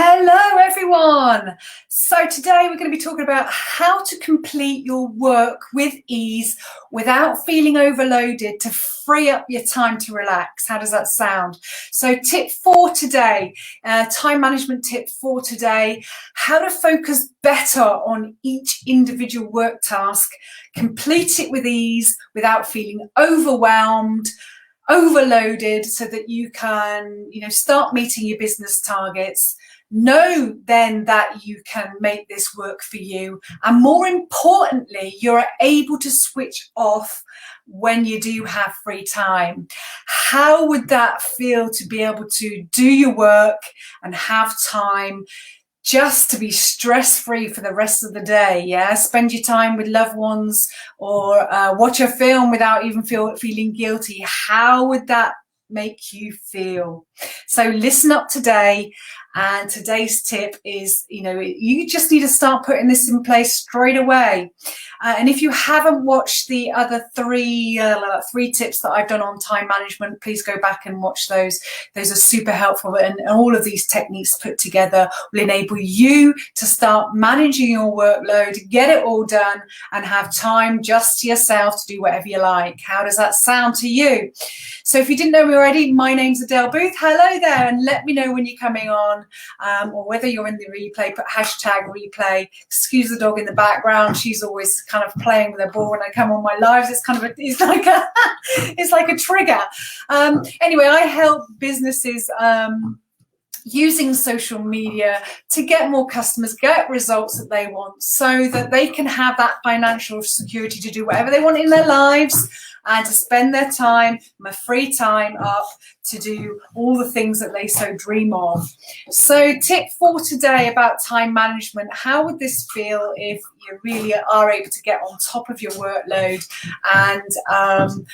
Hello everyone! So today we're going to be talking about how to complete your work with ease without feeling overloaded to free up your time to relax. How does that sound? So tip for today, time management tip for today, how to focus better on each individual work task, complete it with ease without feeling overwhelmed, overloaded, so that you can, start meeting your business targets. Know then that you can make this work for you, and more importantly, you're able to switch off when you do have free time. How would that feel to be able to do your work and have time just to be stress-free for the rest of the day? Yeah, spend your time with loved ones, or watch a film without even feeling guilty. How would that make you feel? So listen up today, and today's tip is, you just need to start putting this in place straight away. And if you haven't watched the other three tips that I've done on time management, please go back and watch those. Those are super helpful, and all of these techniques put together will enable you to start managing your workload, get it all done, and have time just to yourself to do whatever you like. How does that sound to you? So if you didn't know me already, my name's Adele Booth. Hello there, and let me know when you're coming on, or whether you're in the replay. Put hashtag replay. Excuse the dog in the background. She's always kind of playing with her ball when I come on my lives. It's kind of it's like a trigger. Anyway, I help businesses using social media to get more customers, get results that they want, so that they can have that financial security to do whatever they want in their lives, and to spend their time, my free time, up to do all the things that they so dream of. So tip for today about time management: how would this feel if you really are able to get on top of your workload and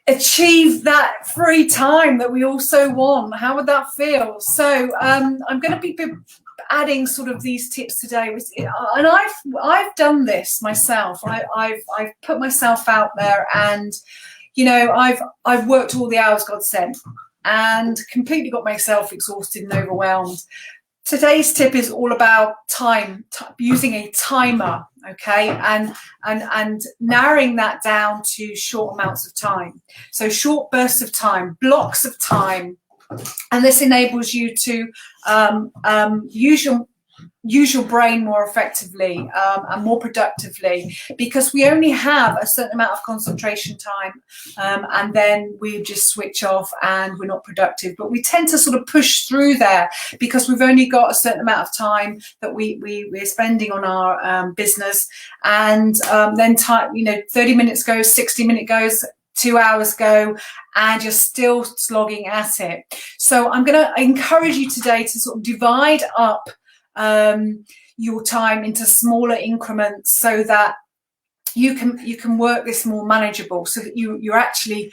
achieve that free time that we also want? How would that feel? So I'm going to be adding sort of these tips today, and I've done this myself. I've put myself out there, and I've worked all the hours God sent, and completely got myself exhausted and overwhelmed. Today's tip is all about time, using a timer, okay, and narrowing that down to short amounts of time. So short bursts of time, blocks of time, and this enables you to use your brain more effectively and more productively, because we only have a certain amount of concentration time, and then we just switch off and we're not productive. But we tend to sort of push through there because we've only got a certain amount of time that we're spending on our business, and then time, 30 minutes goes, 60 minutes goes, 2 hours go, and you're still slogging at it. So I'm going to encourage you today to sort of divide up your time into smaller increments, so that you can work this more manageable, so that you're actually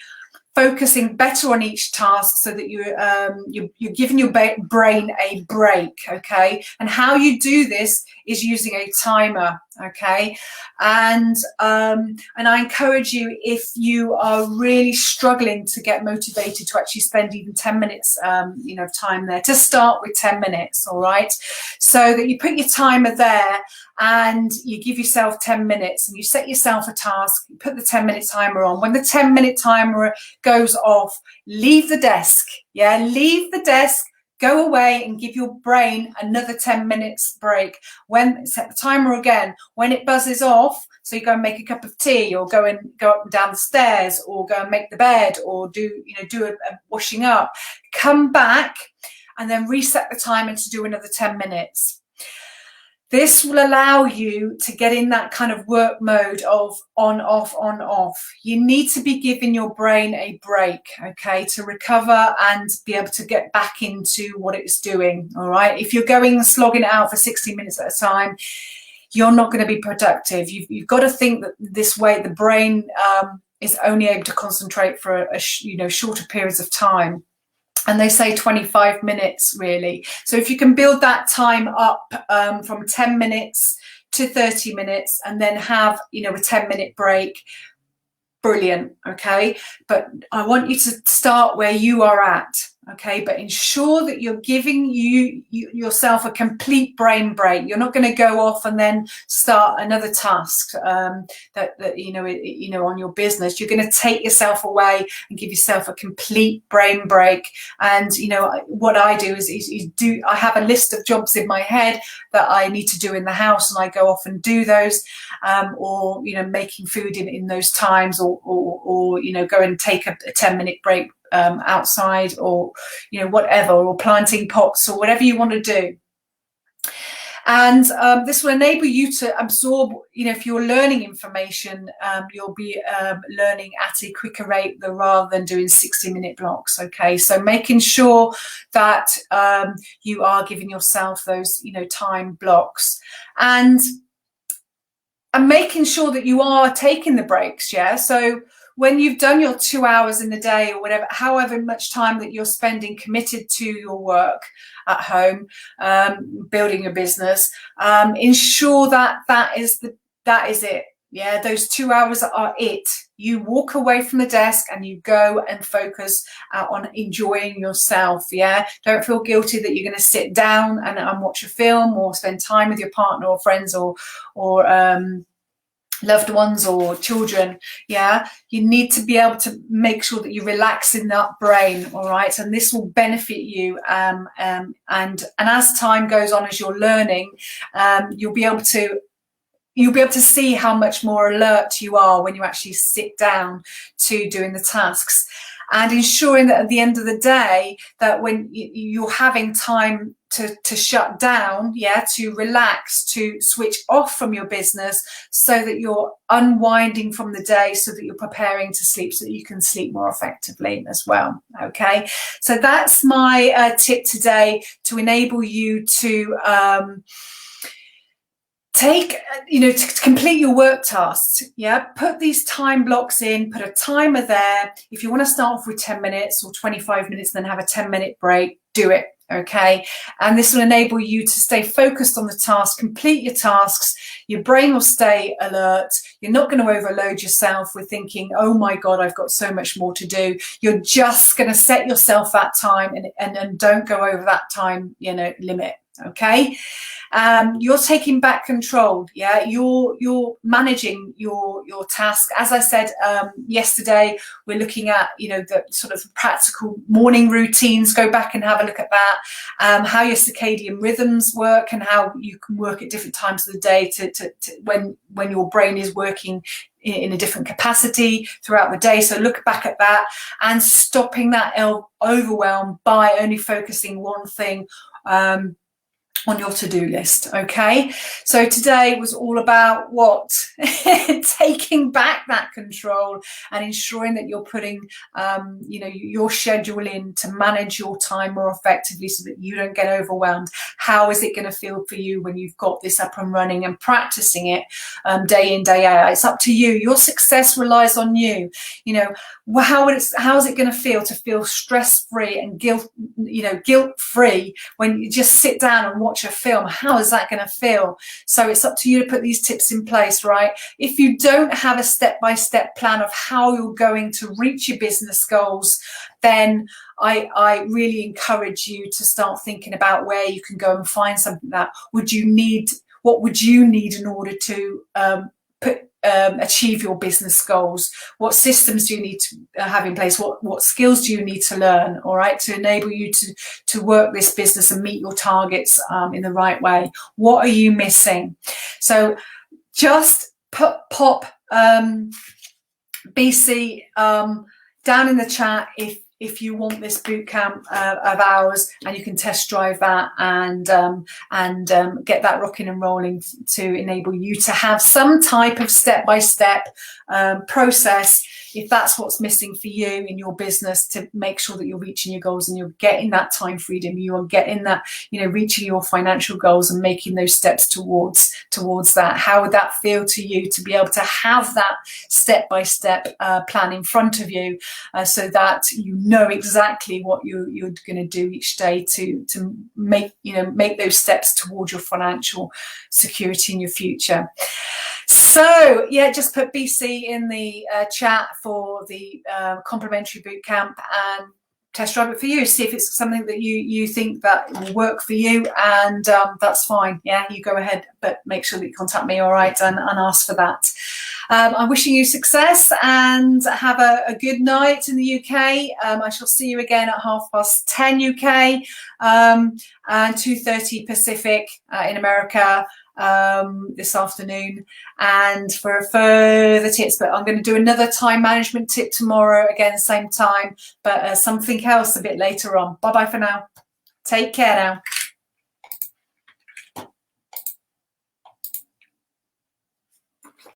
focusing better on each task, so that you're giving your brain a break, okay? And how you do this is using a timer, okay? And I encourage you, if you are really struggling to get motivated to actually spend even 10 minutes of time there, to start with 10 minutes, all right? So that you put your timer there, and you give yourself 10 minutes, and you set yourself a task, you put the 10-minute timer on. When the 10-minute timer goes off, leave the desk. Yeah, leave the desk, go away, and give your brain another 10 minutes break. Set the timer again. When it buzzes off, so you go and make a cup of tea, or go up and down the stairs, or go and make the bed, or do a washing up, come back, and then reset the timer to do another 10 minutes. This will allow you to get in that kind of work mode of on, off, on, off. You need to be giving your brain a break, okay, to recover and be able to get back into what it's doing, all right? If you're slogging it out for 60 minutes at a time, you're not going to be productive. You've got to think that this way. The brain is only able to concentrate for shorter periods of time. And they say 25 minutes, really. So if you can build that time up from 10 minutes to 30 minutes, and then have, a 10-minute break, brilliant, okay? But I want you to start where you are at, okay, but ensure that you're giving yourself a complete brain break. You're not going to go off and then start another task that you know on your business. You're going to take yourself away and give yourself a complete brain break. And you know what I do is I have a list of jobs in my head that I need to do in the house, and I go off and do those, or you know, making food in those times, or you know, go and take a 10-minute break outside, or you know, whatever, or planting pots, or whatever you want to do. And this will enable you to absorb, you know, if you're learning information, you'll be learning at a quicker rate rather than doing 60-minute blocks. Okay, so making sure that you are giving yourself those, you know, time blocks, and making sure that you are taking the breaks. Yeah, so when you've done your 2 hours in the day, or whatever, however much time that you're spending committed to your work at home, building your business, ensure that that is it. Yeah, those 2 hours are it. You walk away from the desk and you go and focus on enjoying yourself. Yeah, don't feel guilty that you're going to sit down and watch a film, or spend time with your partner or friends, or loved ones or children. Yeah, you need to be able to make sure that you relax in that brain. All right, and this will benefit you, and as time goes on, as you're learning, you'll be able to see how much more alert you are when you actually sit down to doing the tasks, and ensuring that at the end of the day, that when you're having time to shut down, yeah, to relax, to switch off from your business, so that you're unwinding from the day, so that you're preparing to sleep, so that you can sleep more effectively as well. Okay, so that's my tip today, to enable you to to complete your work tasks. Yeah, put these time blocks in, put a timer there. If you want to start off with 10 minutes or 25 minutes, then have a 10-minute break, do it. Okay, and this will enable you to stay focused on the task, complete your tasks. Your brain will stay alert. You're not going to overload yourself with thinking, oh my God, I've got so much more to do. You're just going to set yourself that time, and don't go over that time, you know, limit. Okay, you're taking back control. Yeah, you're managing your task. As I said yesterday, we're looking at, you know, the sort of practical morning routines. Go back and have a look at that, how your circadian rhythms work, and how you can work at different times of the day to when your brain is working in a different capacity throughout the day. So look back at that, and stopping that overwhelm by only focusing one thing on your to-do list. Okay, so today was all about what taking back that control, and ensuring that you're putting you know, your schedule in to manage your time more effectively, so that you don't get overwhelmed. How is it going to feel for you when you've got this up and running and practicing it day in, day out? It's up to you. Your success relies on you. You know, how is it going to feel stress-free and guilt-free when you just sit down and watch a film? How is that going to feel? So it's up to you to put these tips in place, right? If you don't have a step-by-step plan of how you're going to reach your business goals, then I really encourage you to start thinking about where you can go and find something that what would you need in order to achieve your business goals? What systems do you need to have in place? What skills do you need to learn, all right, to enable you to work this business and meet your targets in the right way? What are you missing? So just pop BC down in the chat if you want this boot camp of ours, and you can test drive that and get that rocking and rolling to enable you to have some type of step-by-step process, if that's what's missing for you in your business, to make sure that you're reaching your goals and you're getting that time freedom, you are getting that, you know, reaching your financial goals and making those steps towards that. How would that feel to you to be able to have that step-by-step plan in front of you, so that you know exactly what you're going to do each day to make those steps towards your financial security in your future. So yeah, just put BC in the chat for the complimentary bootcamp, and test drive it for you, see if it's something that you think that will work for you, and that's fine. Yeah, you go ahead, but make sure that you contact me, all right, and ask for that. I'm wishing you success, and have a good night in the UK. I shall see you again at 10:30 UK, and 2:30 Pacific in America this afternoon. And for further tips, but I'm going to do another time management tip tomorrow, again same time, but something else a bit later on. Bye bye for now. Take care now.